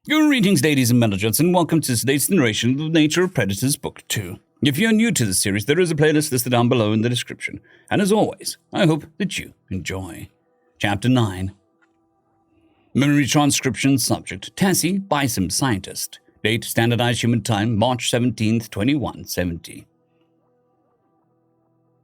Greetings, ladies and gentlemen, and welcome to today's narration of The Nature of Predators Book 2. If you're new to this series, there is a playlist listed down below in the description. And as always, I hope that you enjoy. Chapter 9. Memory transcription subject, Tassie Bison Scientist. Date, Standardized Human Time, March 17th, 2170.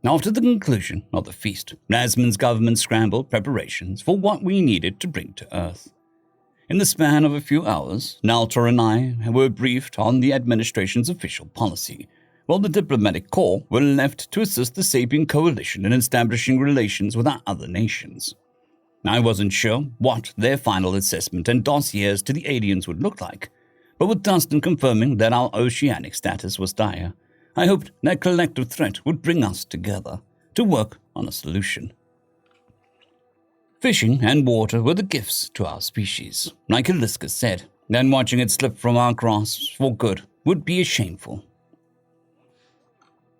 After the conclusion of the feast, Nasman's government scrambled preparations for what we needed to bring to Earth. In the span of a few hours, Naltor and I were briefed on the administration's official policy, while the diplomatic corps were left to assist the Sapien Coalition in establishing relations with our other nations. I wasn't sure what their final assessment and dossiers to the aliens would look like, but with Dustin confirming that our oceanic status was dire, I hoped that collective threat would bring us together to work on a solution. Fishing and water were the gifts to our species, like Eliska said, and watching it slip from our grasps for good would be shameful.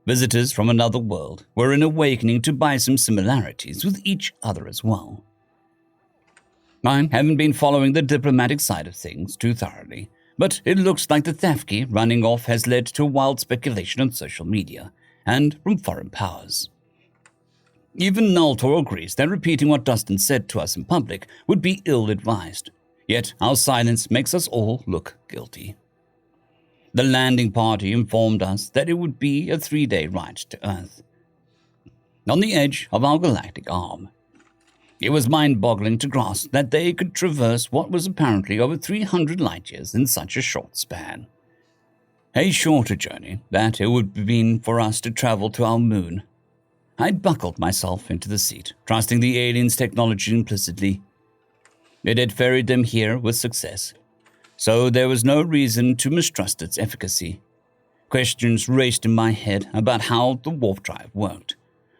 Visitors from another world were an awakening to buy some similarities with each other as well. I haven't been following the diplomatic side of things too thoroughly, but it looks like the Thafki running off has led to wild speculation on social media and from foreign powers. Even Naltor agrees that repeating what Dustin said to us in public would be ill-advised, yet our silence makes us all look guilty. The landing party informed us that it would be a 3-day ride to Earth, on the edge of our galactic arm. It was mind-boggling to grasp that they could traverse what was apparently over 300 light-years in such a short span. A shorter journey that it would have been for us to travel to our moon. I buckled myself into the seat, trusting the aliens' technology implicitly. It had ferried them here with success, so there was no reason to mistrust its efficacy. Questions raced in my head about how the warp drive worked.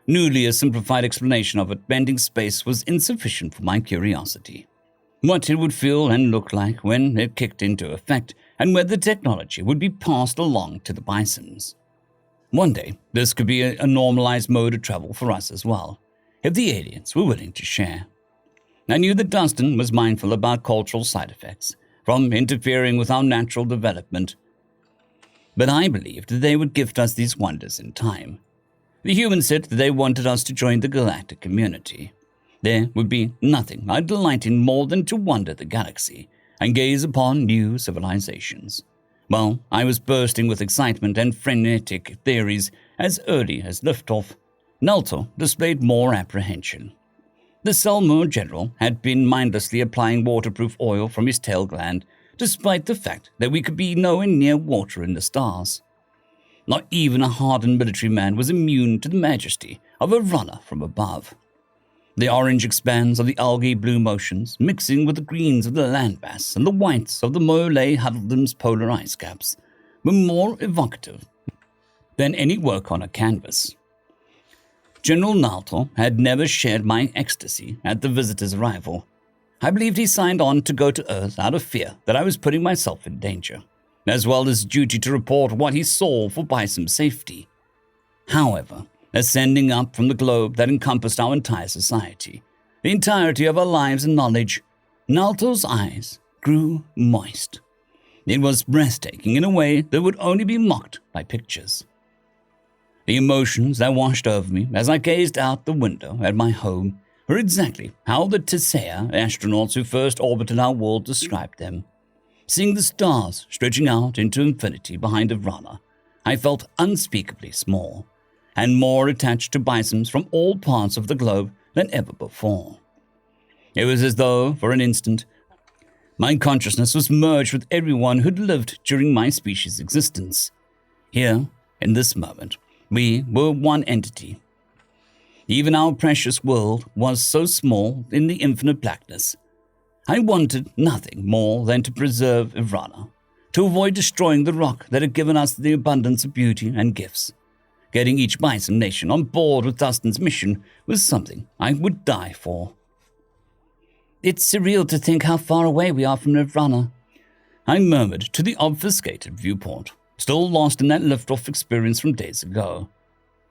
Newly a simplified explanation of it bending space was insufficient for my curiosity. What it would feel and look like when it kicked into effect, and whether the technology would be passed along to the Bisons. One day, this could be a normalized mode of travel for us as well, if the aliens were willing to share. I knew that Dustin was mindful about cultural side effects, from interfering with our natural development, but I believed that they would gift us these wonders in time. The humans said that they wanted us to join the galactic community. There would be nothing I delight in more than to wander the galaxy and gaze upon new civilizations. Well, I was bursting with excitement and frenetic theories as early as liftoff. Naltor displayed more apprehension. The Selmo general had been mindlessly applying waterproof oil from his tail gland, despite the fact that we could be nowhere near water in the stars. Not even a hardened military man was immune to the majesty of a runner from above. The orange expanse of the algae blue motions, mixing with the greens of the landmass and the whites of the Molle Huddledom's polar ice caps, were more evocative than any work on a canvas. General Naltor had never shared my ecstasy at the visitor's arrival. I believed he signed on to go to Earth out of fear that I was putting myself in danger, as well as duty to report what he saw for Bison's safety. However, ascending up from the globe that encompassed our entire society, the entirety of our lives and knowledge, Naltor's eyes grew moist. It was breathtaking in a way that would only be mocked by pictures. The emotions that washed over me as I gazed out the window at my home were exactly how the Tisea astronauts who first orbited our world described them. Seeing the stars stretching out into infinity behind Vrana, I felt unspeakably small, and more attached to bisons from all parts of the globe than ever before. It was as though, for an instant, my consciousness was merged with everyone who'd lived during my species' existence. Here, in this moment, we were one entity. Even our precious world was so small in the infinite blackness. I wanted nothing more than to preserve Vrana, to avoid destroying the rock that had given us the abundance of beauty and gifts. Getting each bison nation on board with Dustin's mission was something I would die for. It's surreal to think how far away we are from Nirvana, I murmured to the obfuscated viewport, still lost in that liftoff experience from days ago.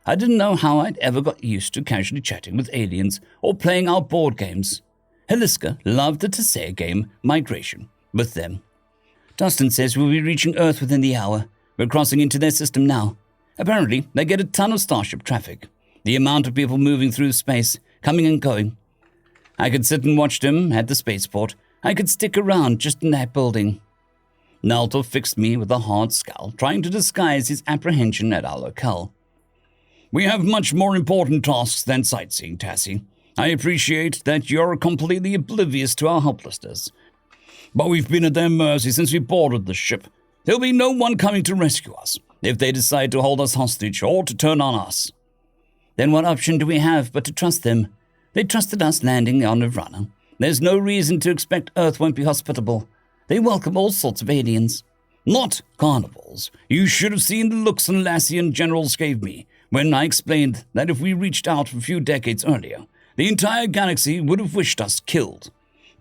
I didn't know how I'd ever got used to casually chatting with aliens or playing our board games. Heliska loved the Tisea game Migration with them. Dustin says we'll be reaching Earth within the hour. We're crossing into their system now. Apparently, they get a ton of Starship traffic. The amount of people moving through space, coming and going. I could sit and watch them at the spaceport. I could stick around just in that building. Nalto fixed me with a hard scowl, trying to disguise his apprehension at our locale. We have much more important tasks than sightseeing, Tassie. I appreciate that you're completely oblivious to our helplessness. But we've been at their mercy since we boarded the ship. There'll be no one coming to rescue us if they decide to hold us hostage or to turn on us. Then what option do we have but to trust them? They trusted us landing on Nirvana. There's no reason to expect Earth won't be hospitable. They welcome all sorts of aliens. Not carnivals. You should have seen the looks Lassian generals gave me when I explained that if we reached out a few decades earlier, the entire galaxy would have wished us killed.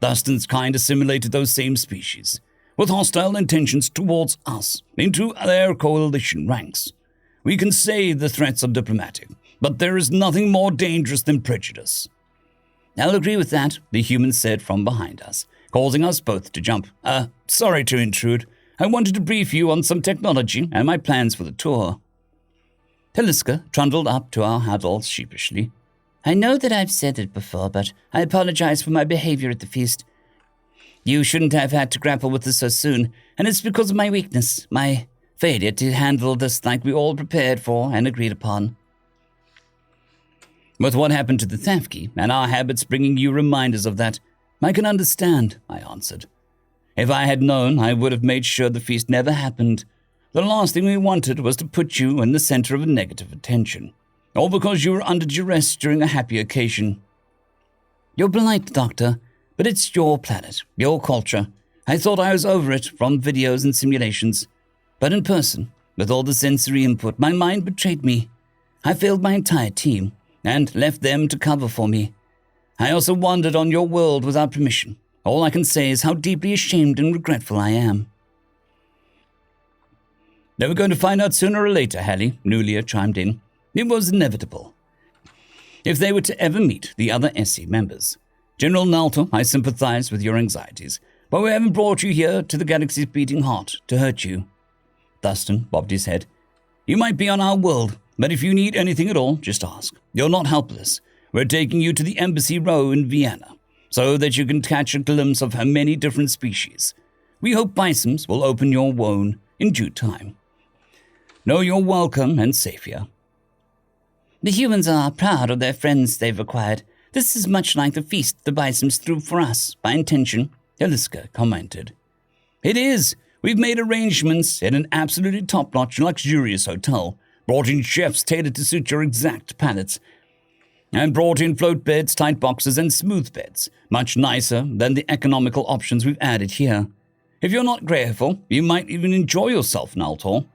Dustin's kind assimilated those same species, with hostile intentions towards us, into their coalition ranks. We can say the threats are diplomatic, but there is nothing more dangerous than prejudice. I'll agree with that, the human said from behind us, causing us both to jump. Sorry to intrude. I wanted to brief you on some technology and my plans for the tour. Taliska trundled up to our huddle sheepishly. I know that I've said it before, but I apologize for my behavior at the feast. You shouldn't have had to grapple with this so soon, and it's because of my weakness, my failure to handle this like we all prepared for and agreed upon. With what happened to the Thafki, and our habits bringing you reminders of that, I can understand, I answered. If I had known, I would have made sure the feast never happened. The last thing we wanted was to put you in the center of a negative attention, all because you were under duress during a happy occasion. You're polite, Doctor, but it's your planet, your culture. I thought I was over it from videos and simulations. But in person, with all the sensory input, my mind betrayed me. I failed my entire team and left them to cover for me. I also wandered on your world without permission. All I can say is how deeply ashamed and regretful I am. They were going to find out sooner or later, Hallie, Nulia chimed in. It was inevitable. If they were to ever meet the other SC members. General Nalto, I sympathize with your anxieties, but we haven't brought you here to the galaxy's beating heart to hurt you. Dustin bobbed his head. You might be on our world, but if you need anything at all, just ask. You're not helpless. We're taking you to the Embassy Row in Vienna, so that you can catch a glimpse of her many different species. We hope Bisons will open your wound in due time. Know you're welcome and safe here. The humans are proud of their friends they've acquired. This is much like the feast the Bisons threw for us, by intention, Eliska commented. It is. We've made arrangements at an absolutely top-notch, luxurious hotel, brought in chefs tailored to suit your exact palates, and brought in float beds, tight boxes, and smooth beds, much nicer than the economical options we've added here. If you're not grateful, you might even enjoy yourself, Naltor.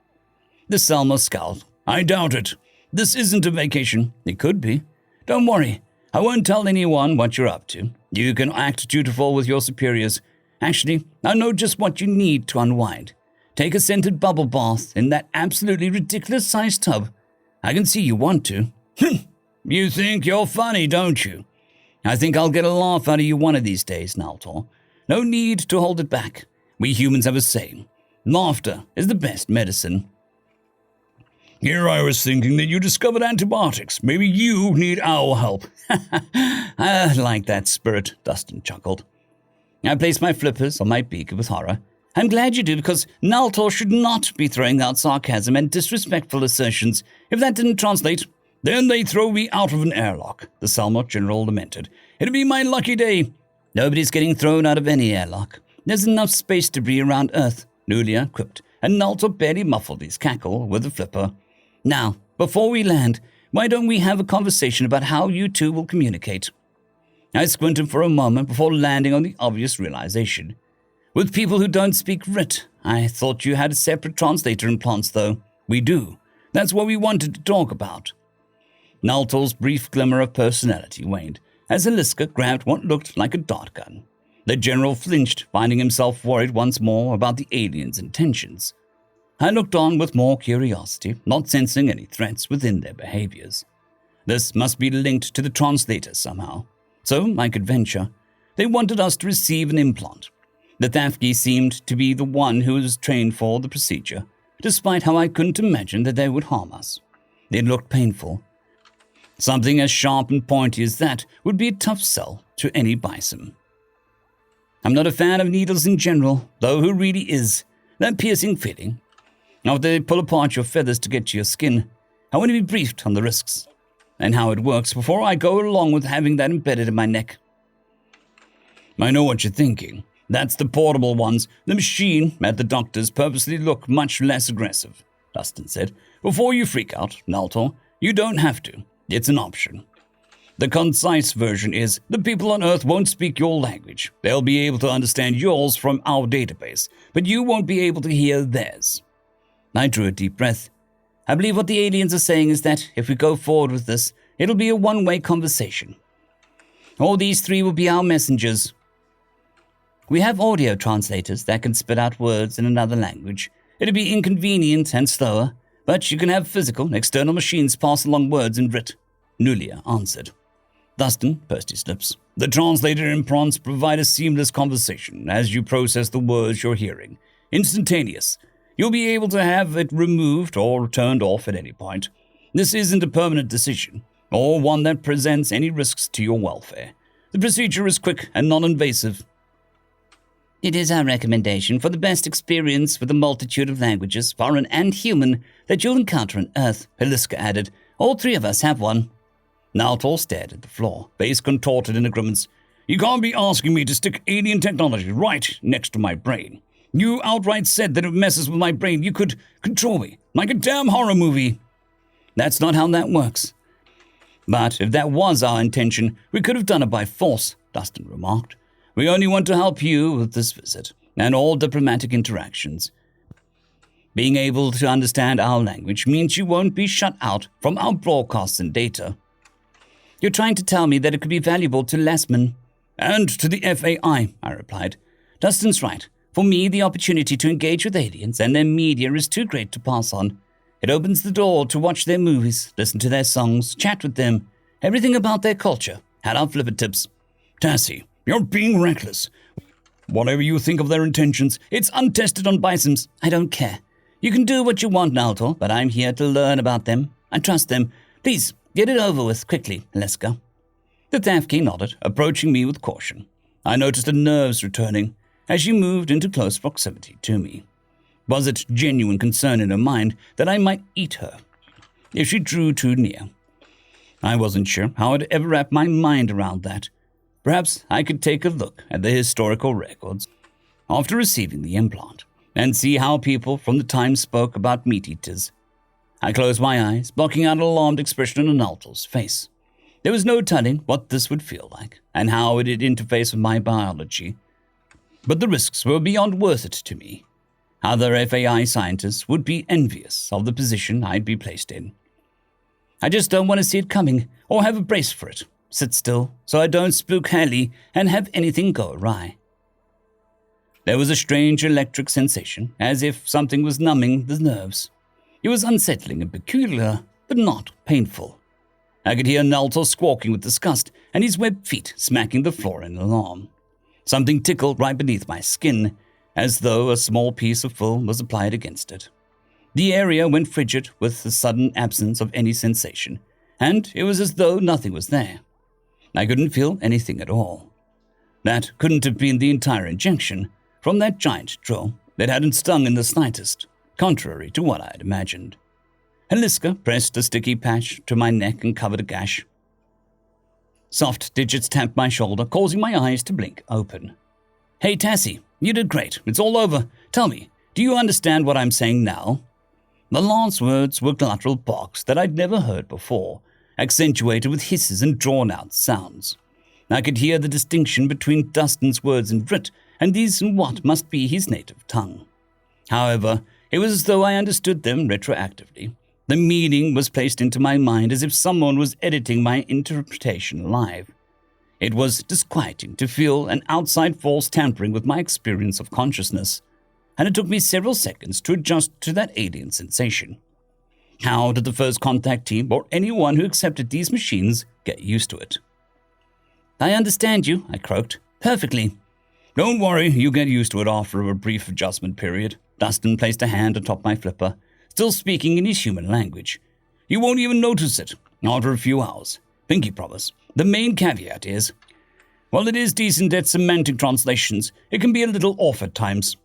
The Selma scowled. I doubt it. This isn't a vacation. It could be. Don't worry. I won't tell anyone what you're up to. You can act dutiful with your superiors. Actually, I know just what you need to unwind. Take a scented bubble bath in that absolutely ridiculous-sized tub. I can see you want to. You think you're funny, don't you? I think I'll get a laugh out of you one of these days, Naltor. No need to hold it back. We humans have a saying. Laughter is the best medicine. Here I was thinking that you discovered antibiotics. Maybe you need our help. I like that spirit, Dustin chuckled. I placed my flippers on my beak with horror. I'm glad you do, because Naltor should not be throwing out sarcasm and disrespectful assertions. If that didn't translate, then they throw me out of an airlock, the Salmot general lamented. It'd be my lucky day. Nobody's getting thrown out of any airlock. There's enough space debris around Earth, Nulia quipped, and Naltor barely muffled his cackle with a flipper. Now, before we land, why don't we have a conversation about how you two will communicate? I squinted for a moment before landing on the obvious realization. With people who don't speak Writ, I thought you had separate translator implants, though. We do. That's what we wanted to talk about. Naltor's brief glimmer of personality waned as Eliska grabbed what looked like a dart gun. The general flinched, finding himself worried once more about the aliens' intentions. I looked on with more curiosity, not sensing any threats within their behaviors. This must be linked to the translator somehow. So I could venture. They wanted us to receive an implant. The Thafki seemed to be the one who was trained for the procedure, despite how I couldn't imagine that they would harm us. It looked painful. Something as sharp and pointy as that would be a tough sell to any bison. I'm not a fan of needles in general, though who really is? That piercing feeling. After they pull apart your feathers to get to your skin, I want to be briefed on the risks and how it works before I go along with having that embedded in my neck. I know what you're thinking. That's the portable ones. The machine at the doctor's purposely look much less aggressive, Dustin said. Before you freak out, Naltor, you don't have to. It's an option. The concise version is, the people on Earth won't speak your language. They'll be able to understand yours from our database, but you won't be able to hear theirs. I drew a deep breath. I believe what the aliens are saying is that if we go forward with this, it'll be a one-way conversation. All these three will be our messengers. We have audio translators that can spit out words in another language. It'll be inconvenient and slower, but you can have physical, external machines pass along words in writ, Nulia answered. Dustin pursed his lips. The translator implants provide a seamless conversation as you process the words you're hearing. Instantaneous. You'll be able to have it removed or turned off at any point. This isn't a permanent decision, or one that presents any risks to your welfare. The procedure is quick and non-invasive. It is our recommendation for the best experience with the multitude of languages, foreign and human, that you'll encounter on Earth, Heliska added. All three of us have one. Naltor stared at the floor, face contorted in a grimace. You can't be asking me to stick alien technology right next to my brain. You outright said that if it messes with my brain, you could control me, like a damn horror movie. That's not how that works. But if that was our intention, we could have done it by force, Dustin remarked. We only want to help you with this visit and all diplomatic interactions. Being able to understand our language means you won't be shut out from our broadcasts and data. You're trying to tell me that it could be valuable to Lessman. And to the FAI, I replied. Dustin's right. For me, the opportunity to engage with aliens and their media is too great to pass on. It opens the door to watch their movies, listen to their songs, chat with them, everything about their culture, had our flipper tips. Tassie, you're being reckless. Whatever you think of their intentions, it's untested on bisons. I don't care. You can do what you want, Naltor, but I'm here to learn about them. I trust them. Please, get it over with quickly, Leska. The Thafki nodded, approaching me with caution. I noticed the nerves returning as she moved into close proximity to me. Was it genuine concern in her mind that I might eat her if she drew too near? I wasn't sure how I'd ever wrap my mind around that. Perhaps I could take a look at the historical records after receiving the implant and see how people from the time spoke about meat-eaters. I closed my eyes, blocking out an alarmed expression on Naltor's face. There was no telling what this would feel like and how it'd interface with my biology. But the risks were beyond worth it to me. Other FAI scientists would be envious of the position I'd be placed in. I just don't want to see it coming or have a brace for it. Sit still so I don't spook Haley and have anything go awry. There was a strange electric sensation, as if something was numbing the nerves. It was unsettling and peculiar, but not painful. I could hear Naltor squawking with disgust and his webbed feet smacking the floor in alarm. Something tickled right beneath my skin, as though a small piece of film was applied against it. The area went frigid with the sudden absence of any sensation, and it was as though nothing was there. I couldn't feel anything at all. That couldn't have been the entire injection from that giant drill that hadn't stung in the slightest, contrary to what I had imagined. Heliska pressed a sticky patch to my neck and covered a gash. Soft digits tapped my shoulder, causing my eyes to blink open. Hey, Tassie, you did great. It's all over. Tell me, do you understand what I'm saying now? The last words were guttural barks that I'd never heard before, accentuated with hisses and drawn-out sounds. I could hear the distinction between Dustin's words in Brit and these in what must be his native tongue. However, it was as though I understood them retroactively. The meaning was placed into my mind as if someone was editing my interpretation live. It was disquieting to feel an outside force tampering with my experience of consciousness, and it took me several seconds to adjust to that alien sensation. How did the first contact team or anyone who accepted these machines get used to it? I understand you, I croaked. Perfectly. Don't worry, you get used to it after a brief adjustment period. Dustin placed a hand atop my flipper, still speaking in his human language. You won't even notice it after a few hours. Pinky promise. The main caveat is, while it is decent at semantic translations, it can be a little off at times.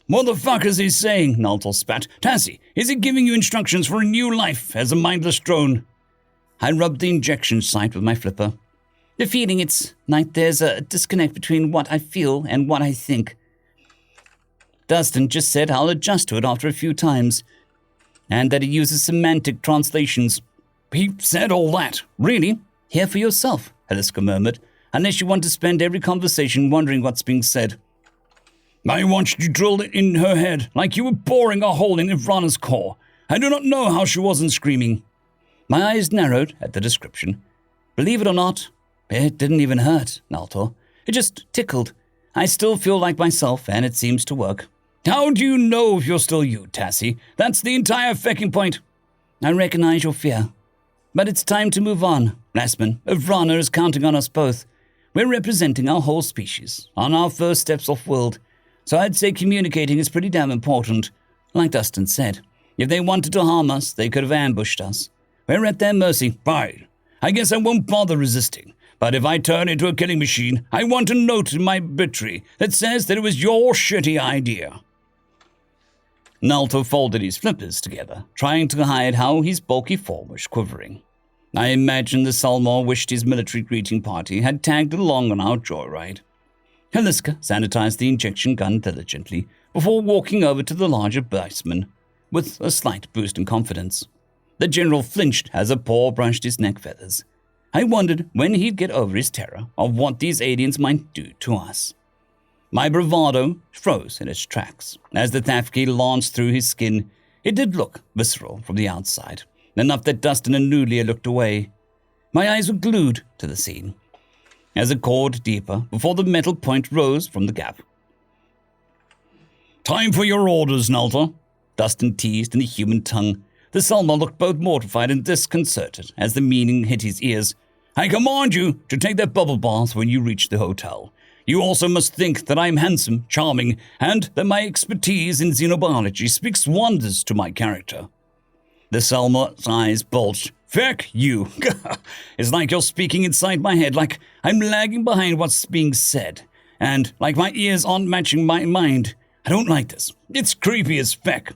What the fuck is he saying? Naltor spat. Tassie, is he giving you instructions for a new life as a mindless drone? I rubbed the injection site with my flipper. The feeling it's like there's a disconnect between what I feel and what I think. Dustin just said I'll adjust to it after a few times, and that he uses semantic translations. He said all that. Really? Hear for yourself, Heliska murmured, unless you want to spend every conversation wondering what's being said. I watched you drill it in her head, like you were boring a hole in Ivrana's core. I do not know how she wasn't screaming. My eyes narrowed at the description. Believe it or not, it didn't even hurt, Naltor. It just tickled. I still feel like myself, and it seems to work. How do you know if you're still you, Tassie? That's the entire fucking point. I recognize your fear. But it's time to move on. Lastman, Ivrana is counting on us both. We're representing our whole species, on our first steps off-world. So I'd say communicating is pretty damn important. Like Dustin said, if they wanted to harm us, they could have ambushed us. We're at their mercy. Fine. I guess I won't bother resisting. But if I turn into a killing machine, I want a note in my obituary that says that it was your shitty idea. Naltor folded his flippers together, trying to hide how his bulky form was quivering. I imagine the Salmor wished his military greeting party had tagged along on our joyride. Heliska sanitized the injection gun diligently before walking over to the larger baseman with a slight boost in confidence. The general flinched as a paw brushed his neck feathers. I wondered when he'd get over his terror of what these aliens might do to us. My bravado froze in its tracks. As the Thafki lanced through his skin, it did look visceral from the outside, enough that Dustin and Nulia looked away. My eyes were glued to the scene as it cored deeper before the metal point rose from the gap. Time for your orders, Naltor, Dustin teased in the human tongue. The Salmon looked both mortified and disconcerted as the meaning hit his ears. I command you to take that bubble bath when you reach the hotel. You also must think that I am handsome, charming, and that my expertise in xenobiology speaks wonders to my character. The Salmon's eyes bulged. Feck you. It's like you're speaking inside my head, like I'm lagging behind what's being said, and like my ears aren't matching my mind. I don't like this. It's creepy as feck.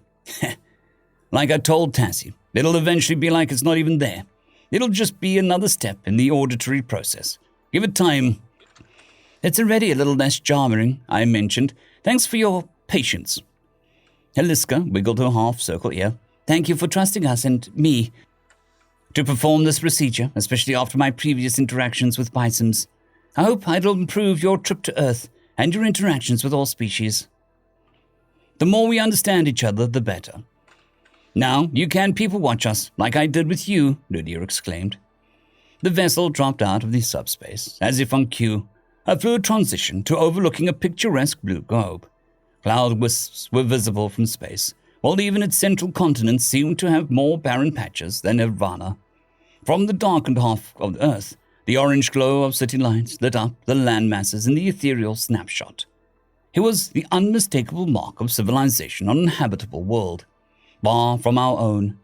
Like I told Tassie, it'll eventually be like it's not even there. It'll just be another step in the auditory process. Give it time. It's already a little less jarring, I mentioned. Thanks for your patience. Heliska wiggled her half-circle ear. Thank you for trusting us and me to perform this procedure, especially after my previous interactions with Bisons. I hope it'll improve your trip to Earth and your interactions with all species. The more we understand each other, the better. Now, you can people watch us, like I did with you, Lydia exclaimed. The vessel dropped out of the subspace, as if on cue, a fluid transition to overlooking a picturesque blue globe. Cloud wisps were visible from space, while even its central continent seemed to have more barren patches than Nirvana. From the darkened half of the Earth, the orange glow of city lights lit up the land masses in the ethereal snapshot. It was the unmistakable mark of civilization on an habitable world, far from our own.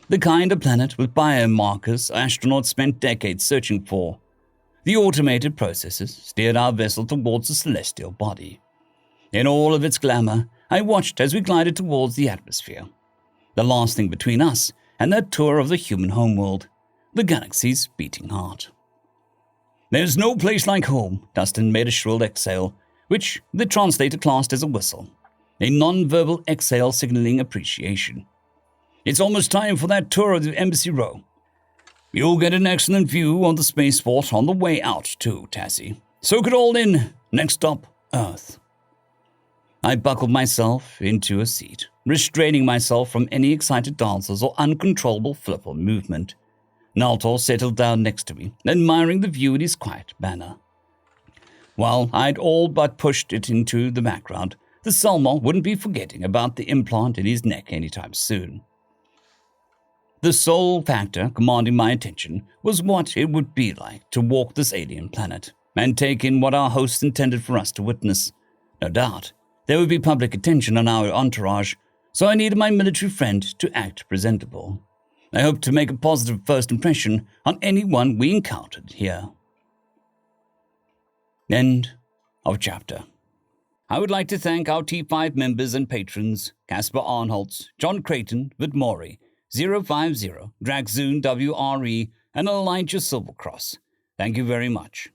The kind of planet with biomarkers astronauts spent decades searching for. The automated processes steered our vessel towards a celestial body. In all of its glamour, I watched as we glided towards the atmosphere. The last thing between us and that tour of the human homeworld, the galaxy's beating heart. There's no place like home, Dustin made a shrill exhale, which the translator classed as a whistle, a non-verbal exhale signaling appreciation. It's almost time for that tour of the Embassy Row. You'll get an excellent view of the spaceport on the way out, too, Tassie. Soak it all in. Next stop, Earth. I buckled myself into a seat, restraining myself from any excited dancers or uncontrollable flipper movement. Naltor settled down next to me, admiring the view in his quiet manner. While I'd all but pushed it into the background, the Salmon wouldn't be forgetting about the implant in his neck anytime soon. The sole factor commanding my attention was what it would be like to walk this alien planet, and take in what our hosts intended for us to witness. No doubt, there would be public attention on our entourage, so I needed my military friend to act presentable. I hoped to make a positive first impression on anyone we encountered here. End of chapter. I would like to thank our T5 members and patrons, Casper Arnholtz, John Creighton, Vidmori, 050, Dragzoon W.R.E, and Elijah Silvercross. Thank you very much.